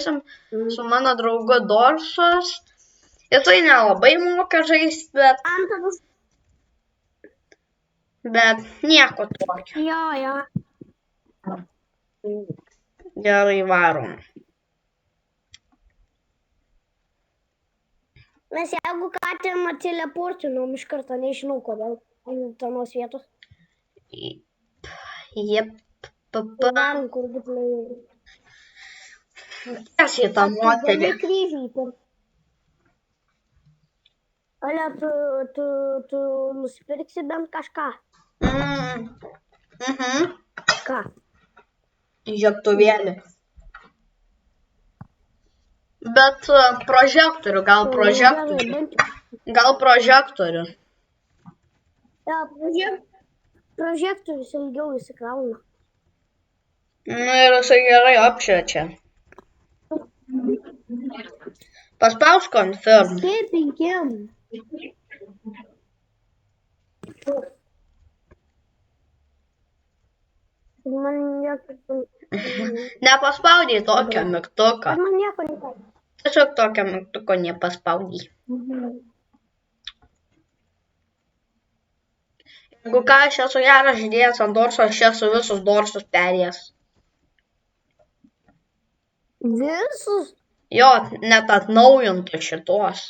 su mano draugu Dorsas. Jisai nelabai moka žaisti, bet nieko tokio. Jo. Gerai varom. Mes jeigu ką ten teleportinom iš karto, nežinau kodėl, ant tonos vietos. Jep. Varom, kur būtinai. Tiesiai tą moterį. Gali kryžyti. Ale, tu nusipirksi bent kažką. Ką? Žiebtuvėlį. Bet prožektorių, gal prožektorių. Ja, prožektorius ilgiau įsikrauna. Ir jisai gerai apšviečia. Paspausk confirm. Kaip 5. Man nieko. Nepaspaudai tokio mygtuko. Man nieko nepavyko. Tiesiog tokio mygtuko nepaspaudai. Jeigu ką, aš esu geras žaidėjas ant Dorso, aš esu visus Dorsus perėjęs. Visus? Jo, net atnaujintų šitos.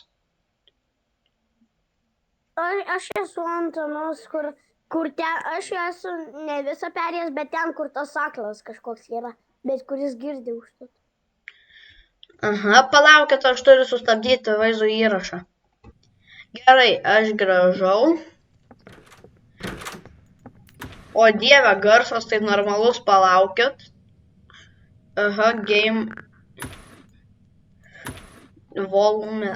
Aš esu ant tonos, kur ten, aš esu ne visą perėjęs, bet ten, kur tas aklas kažkoks yra, bet kuris girdi už to. Aha, palaukit, aš turiu sustabdyti vaizdo įrašą. Gerai, aš grįžau. O dieve, garsas tai normalus, palaukit. Aha, game volume.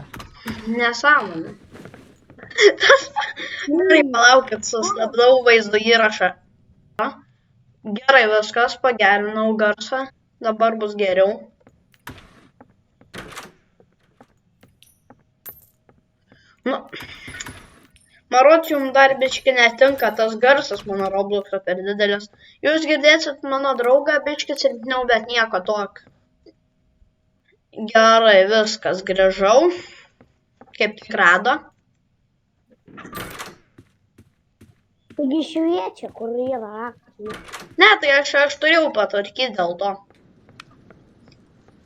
Nesąmonė. Gerai, palaukit, sustabdau vaizdo įrašą. Gerai, viskas, pagerinau garsą. Dabar bus geriau. Nu, marot, jums dar biški netinka tas garsas mano Roblox'o per didelis. Jūs girdėsit mano draugą biški silpniau, bet nieko tokio. Gerai, viskas, grįžau. Kaip tik rado. Taigi šviečia, kur yra. Ne, tai aš turėjau patvarkyti dėl to.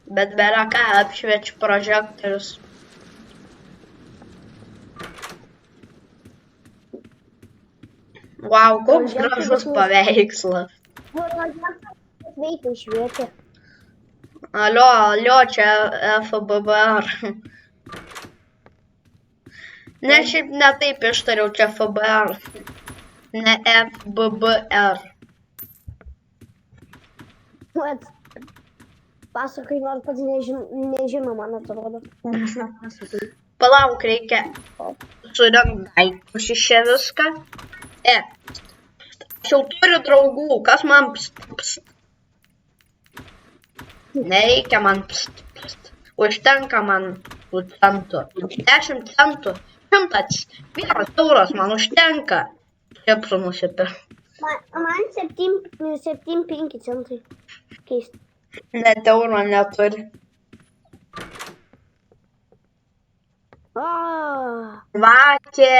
Bet bėra ką apšviečia prožektorius. Wow, koks gražus paveikslas. Veikia šviečia. Alio, čia FBR. Ne, šiaip ne taip ištariau, čia FBR. Ne FBBR. Pasakai, man pats nežino, man atrodo. Palauk, reikia surinkti daiktus iš čia viską. Aš jau turiu draugų, kas man pst. Nereikia man pst. Užtenka man centų. 10 centų. 1 euras man užtenka. Čipsų nusipirkti. Man 7,5 centai. Keista. Net euro neturi. Vakė.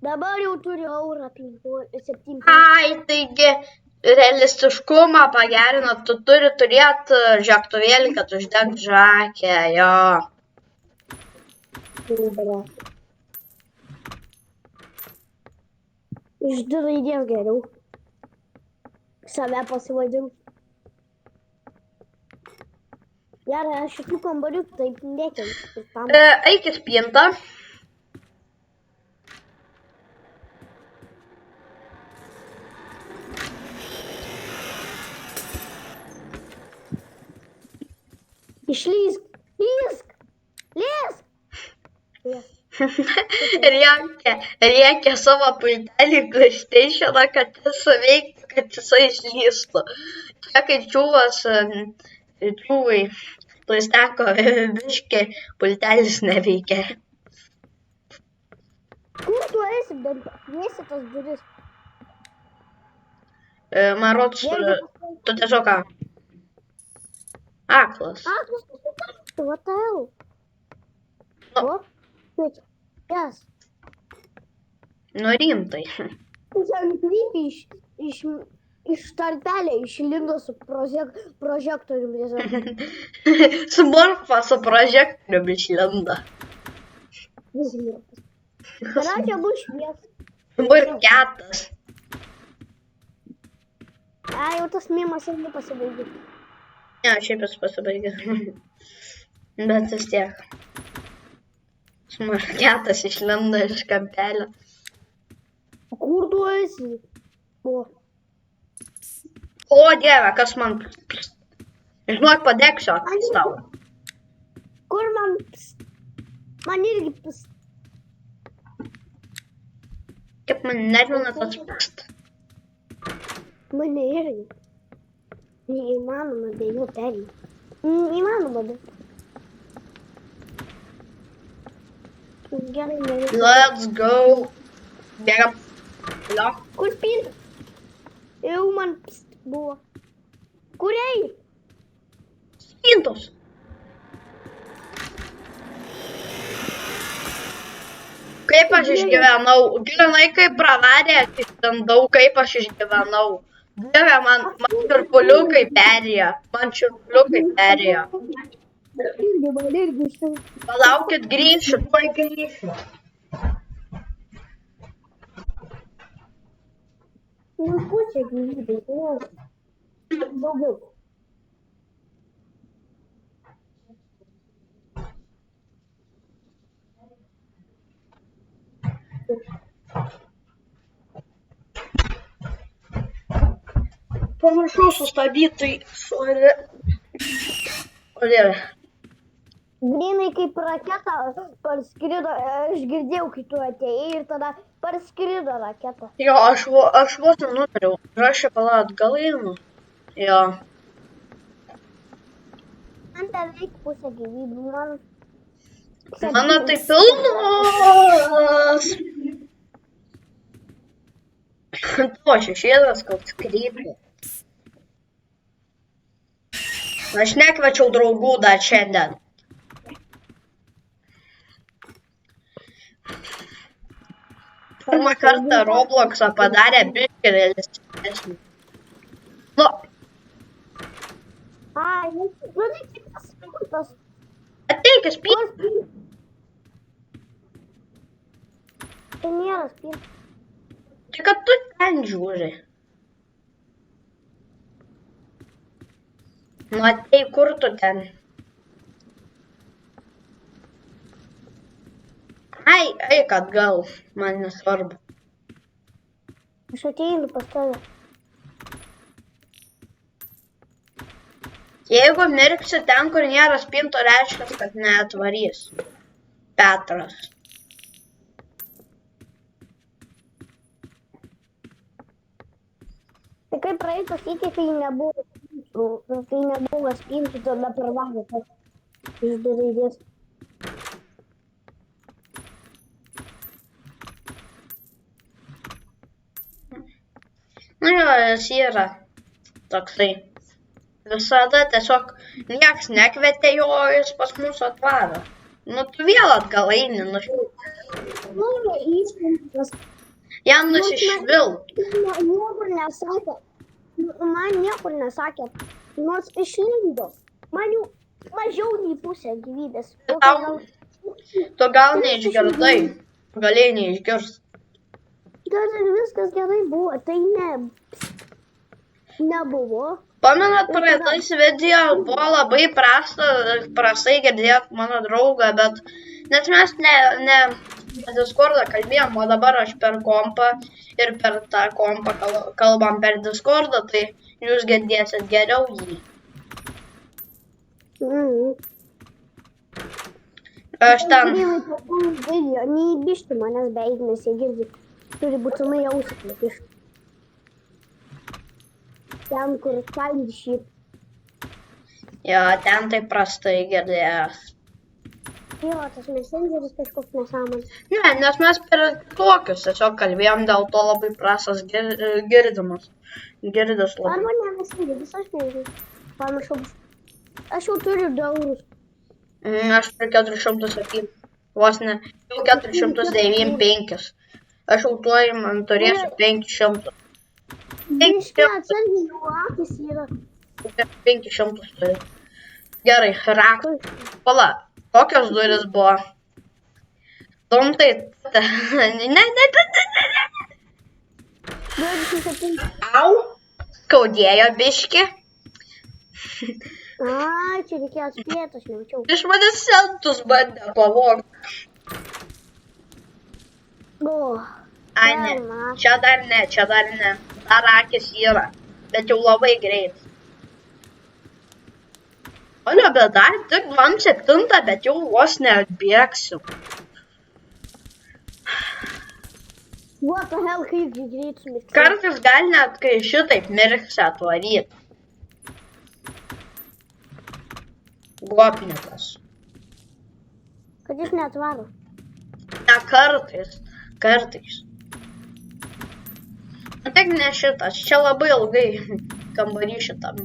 Dabar jau turi eurą 7. Ai, taigi realistiškumą pagerino, tu turi turėti žiebtuvėlį, kad uždegti žakę, jo. Iš 2 raidės geriau. Save pasivadinu. Gerai, aš šitų kambarių taip nekeliu. Eik į spintą. Išlysk! Lysk! Rėkia savo pultelį PlayStation'ą, kad jis suveiktų, kad jisai išlystų. Čia kai čiūvai, PlayStation'o biškį pultelis neveikia. Kur tu esi, bent atviesi tas duris? Man rodos, tu tiesiog ką? Aklas. What the hell? Nu. What? Wait. Yes. Nu rimtai. Ten krypį iš tarpelio išlindo su prožektoriumi. Smurfas su prožektoriumi išlindo. Kada čia bus švies? Burketas. Jau tas mimas irgi pasibaigė. Ne, šiaip jis pasibaigė. Bet vis tiek. Smurketas išlindo iš kampelio. Kur tu esi? O. O dieve, kas man... Žinok, padegsiu tau. Kur man... Man irgi... Kaip man nervina tas pst. Mane irgi. Neįmanoma be jo perėti. Įmanoma, bet... Gerai, nereikia. Let's go. Bėgam. Lo. Kur spinta? Jau man pst buvo. Kur ei? Spintos. Kaip aš išgyvenau? Žinai, kaip pravarė, atitandau, kaip aš išgyvenau. Dieve, man čirpuliukai perėjo. Man čirpuliukai perėjo. Man irgi štai. Palaukit, grįšiu, tuoj grįšiu. Pusė gyvybės. Daugiau. Pamiršau sustabdytai. Sorry. O dieve. Grinai kaip raketa parskrido, aš girdėjau, kai tu atėjai ir tada parskrido raketa. Jo, aš vos nenutariau. Ir aš čia pala atgal einu. Jo. Man beveik pusė gyvybių, man... Mano tai pilnas. To šešėlas koks krypė. Aš nekviečiau draugų dar šiandien. Pirmą kartą Robloxą padarė biškį realistiškesnį. Nu. Ai, nu tai kitas spintas. Ateik, spink. Tai nėra spintas. Tai kad tu ten žiūri. Nu ateik, kur tu ten? Ai, eik atgal, man nesvarbu. Aš ateinu pas tave. Jeigu mirksi ten, kur nėra spinto, reiškia, kad neatvarys. Petras. Tai kaip praeitos iki, kai nebuvo spintų, tada pervalė tas iš duraidės. Nu jo, jis yra toksai. Visada tiesiog nieks nekvietė jo, jis pas mus atvaro. Nu tu vėl atgal eini, Nu, įspintas. jam nusišvilp. Niekur nesakė. Man niekur nesakė. Nors išlindo. Man jau mažiau nei pusė gyvybės. Tu gal neišgirdai. Galėjai neišgirst. Gal ir viskas gerai buvo. Tai nebuvo. Pamenat, praeitais video buvo labai prastai girdėt mano draugą, bet nes mes ne Discordą kalbėjom, o dabar aš per kompą ir per tą kompą kalbam per Discordą, tai jūs girdėsit geriau jį. Aš ten... Neįbišti manęs beveik nesigirdi. Turi būtinai ausį prikišti. Ten, kur find shit. Jo, ten tai prastai girdėjęs. Jo, tas messengeris kažkoks nesąmonės. Ne, nes mes per tokius tiesiog kalbėjom, dėl to labai prastas girdimas. Girdis labai. Arba ne messengeris, aš nežinau. Pamiršau. Aš jau turiu 2 eurus. Aš turiu 407. Vos ne, jau 495. Aš jau tuoj man turėsiu 500. Biškė atsargiai jau akis yra. 500 turiu. Gerai, raktas. Pala, kokios durys buvo? Tomtai, ne. 27. Au, skaudėjo biški. Ai, čia reikėjo spėti, aš nejaučiau. Iš manęs centus bandė pavogti. O, Ai, ne, čia dar ne. Dar akis yra, bet jau labai greit. Olio, bet dar tik 27, bet jau vos neatbėgsiu. what the hell, kaip greit sumirksė. Kartais gal net kai šitaip mirksi atvaryti. Gopnikas. Kad jis neatvaro. Ne kartais. Tik ne šitas, čia labai ilgai kambarį šitam.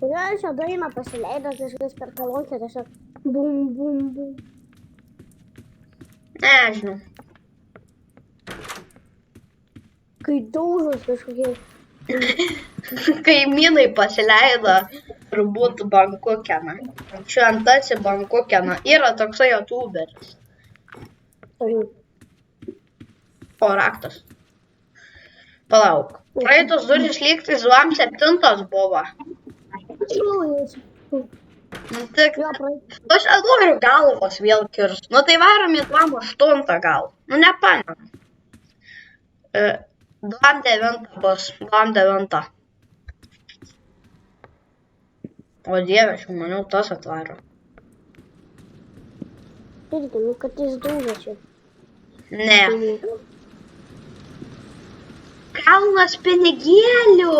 Kodėl čia dainą pasileido kažkas per kolonkę, tiesiog bum. Nežinau. Kai daužos kažkokie. Kaimynai pasileido turbūt Bankukeną. Šventasi Bankukeną. Yra toksai youtuberis. O raktas. Palauk. Praeitos durys lygtais 27 buvo. Tik, aš noriu galvos vėl kirst. Nu tai varom į 28 gal. Nu nepamenu. 29 bus. 29. O dieve, aš jau maniau, tas atvaro. Irgi, nu kad jis daužo čia. Ne. Kalnas pinigėlių.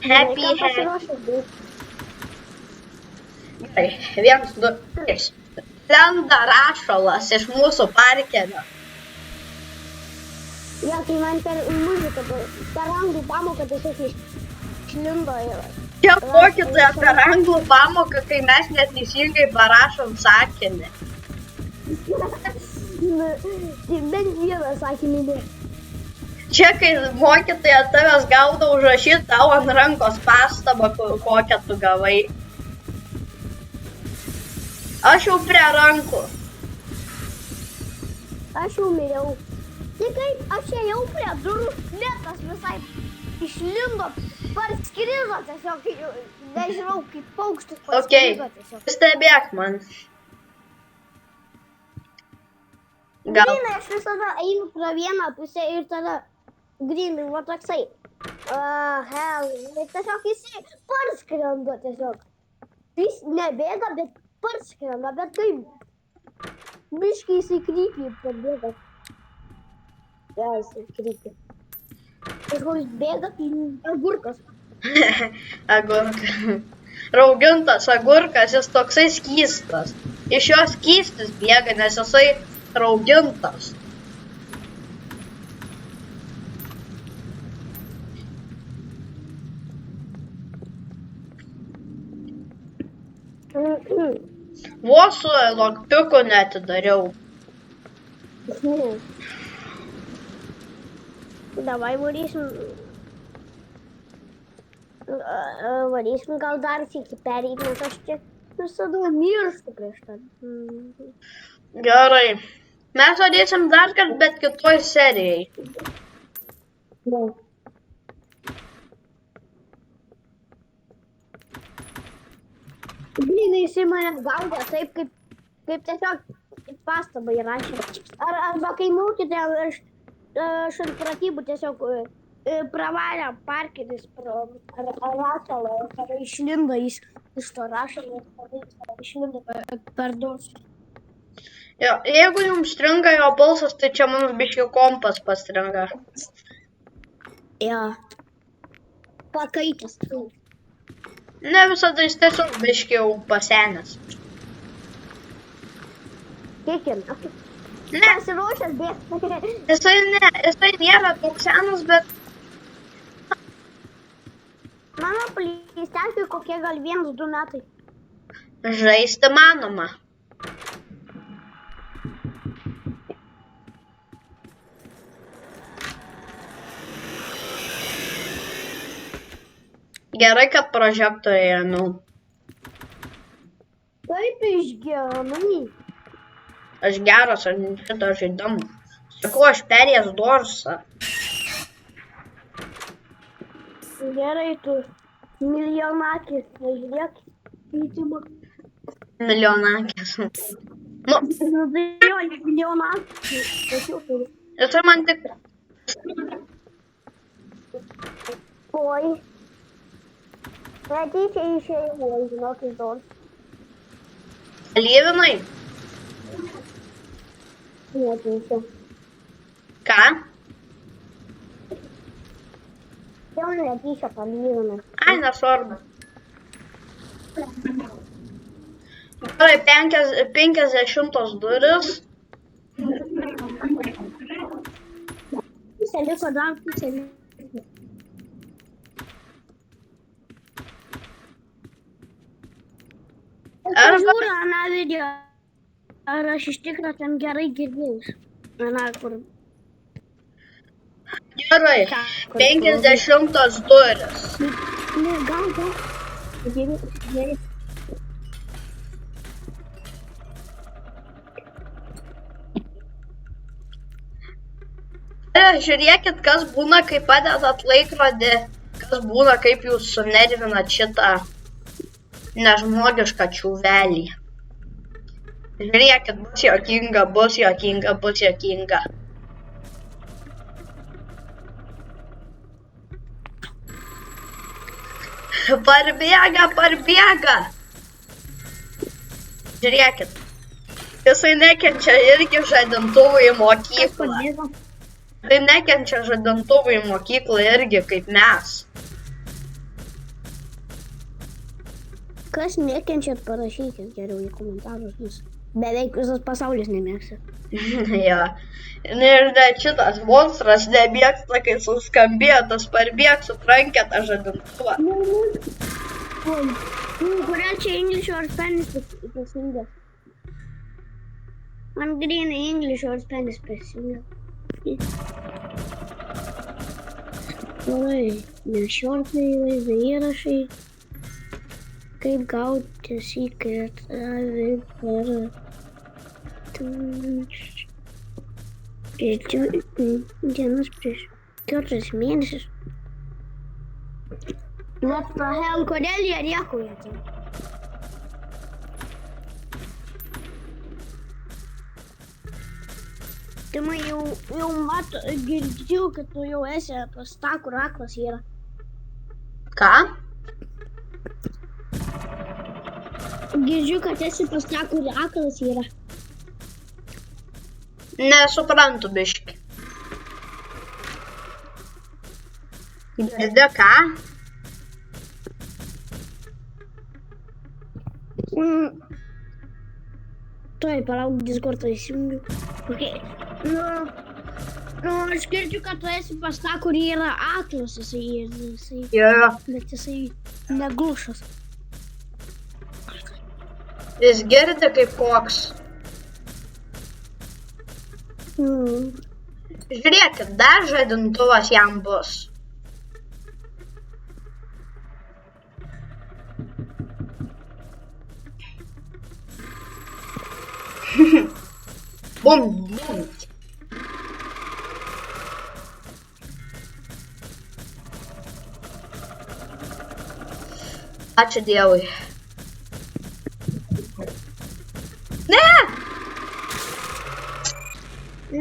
Happy. Gerai, 1, 2, 3. Lenda rašalas iš mūsų parkelio. Ja, kai man per muziką, per anglų pamoką tiesiog išlindo ir... Čia mokytoja per anglų pamoką, kai mes neteisingai parašom sakinį. Tai bent vieną sakinį ne. Čia, kai mokytoja tavęs gaudo užrašyti tau ant rankos pastabą, kokią tu gavai. Aš jau prie rankų. Aš jau miriau. Tai kaip aš ėjau prie durų, lėtas visai išlindo, parskrido tiesiog, nežinau, kaip paukštis parskrido tiesiog. Ok, stebėk man. Grynai, aš visada einu pro vieną pusę ir tada grynai, va toksai. Hell, tiesiog jis parskrenda tiesiog. Jis nebėga, bet parskrenda, bet kaip biškai jisai krypį pabėga. Ja, jisai krypį. Kažkoks bėga, tai agurkas. Agurka. Raugintas agurkas, jis toksai skystas. Iš jo skystis bėga, nes jisai raugintas. Vos su lokpiuku neatidariau. Davai varysim. Varysim gal dar sykį pereit, nes aš čia visada mirštu prieš tą. Gerai. Mes varysim dar kartą, bet kitoj serijai. Ne. Blynai, jisai mane gaudo taip, kaip tiesiog pastabą įrašė. Arba kai mokytoja aš ant pratybų tiesiog pravarė parkeris rašalą, ir išlindo jis iš to rašalo, ir išlindo per durus. Jo, jeigu jums stringa jo balsas, tai čia mums biškių kompas pastringa. Jo. Pakaitęs. Ne visada jis tiesiog biškių pasenęs. Kiek ir metų? Ne, Pasiruošęs bėgti. jisai nėra toks senas, bet Mano PlayStation kokie gal 1-2 metai. žaisti manoma. Gerai, kad prožektoriai ėmiau. Taip išgyvenai. Aš geras ant šito žaidimo. Sakau, aš perėjęs Dorsą. Gerai, tu milijonakis, važiuok. Įtimą. Milijonakis. Nu, Jo, milijonakis. ir tai man tik... Oi. Netyčia išėjau, žinok, iš Dorsą. Lyvinai. Netyčia. Ką? Jau netyčia palyvinai. Ai, nesvarbu. Gerai, 50 duris. Pusė liko dar, pusė liko. Arba- Žiūriu aną video. Ar aš iš tikro ten gerai girdėjus. Aną, kur... Gerai, 50 duris. Ne, gal. Gerai. Žiūrėkit, kas būna, kai padedat laikrodį, kas būna, kaip jūs sunervinat šitą nežmogišką čiuvelį. Žiūrėkit, bus juokinga, bus juokinga, bus juokinga. Parbėga. Žiūrėkit, jisai nekenčia irgi žadintuvų į mokyklą. Tai nekenčia žadintuvų į mokyklą irgi kaip mes. Kas nekenčiat, parašykit geriau į komentarus, nes beveik visas pasaulis nemėgsta. Jo. Ir net šitas monstras nemėgsta, kai suskambėjo tas parbėg, sutrankė tą žadintuvą. Kurią čia English or Spanish pasingė? Man grynai English or Spanish pasingė. Oi, nešiortai vaizdo įrašai. Kaip gauti secret per dienas prieš 4 mėnesius. What the hell, kodėl jie rėkauja tai? Timai jau mato, girdžiu, kad tu jau esi pas tą, kur aklas yra. Ką? Girdžiu, kad esi pas tą, kur aklas yra. Nesuprantu biški. Girdi ką? Tuoj, palauk, Discordą įsijungiu. Okay. Aš girdžiu, kad tu esi pas tą, kur yra aklas, jisai. Jo. Bet jisai neglušas. Jis girdi kaip koks. Žiūrėkit, dar žadintuvas jam bus. Bum, bum. Ačiū Dievui. Ne!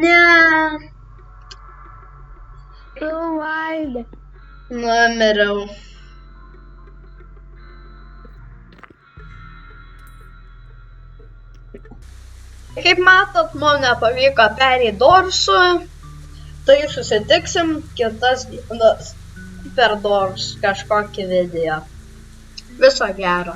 Ne! Vaida. Numiriau. Kaip matot, man nepavyko perėti Dorsų, tai susitiksim kitas dienas per Dors kažkokį video. Viso gero.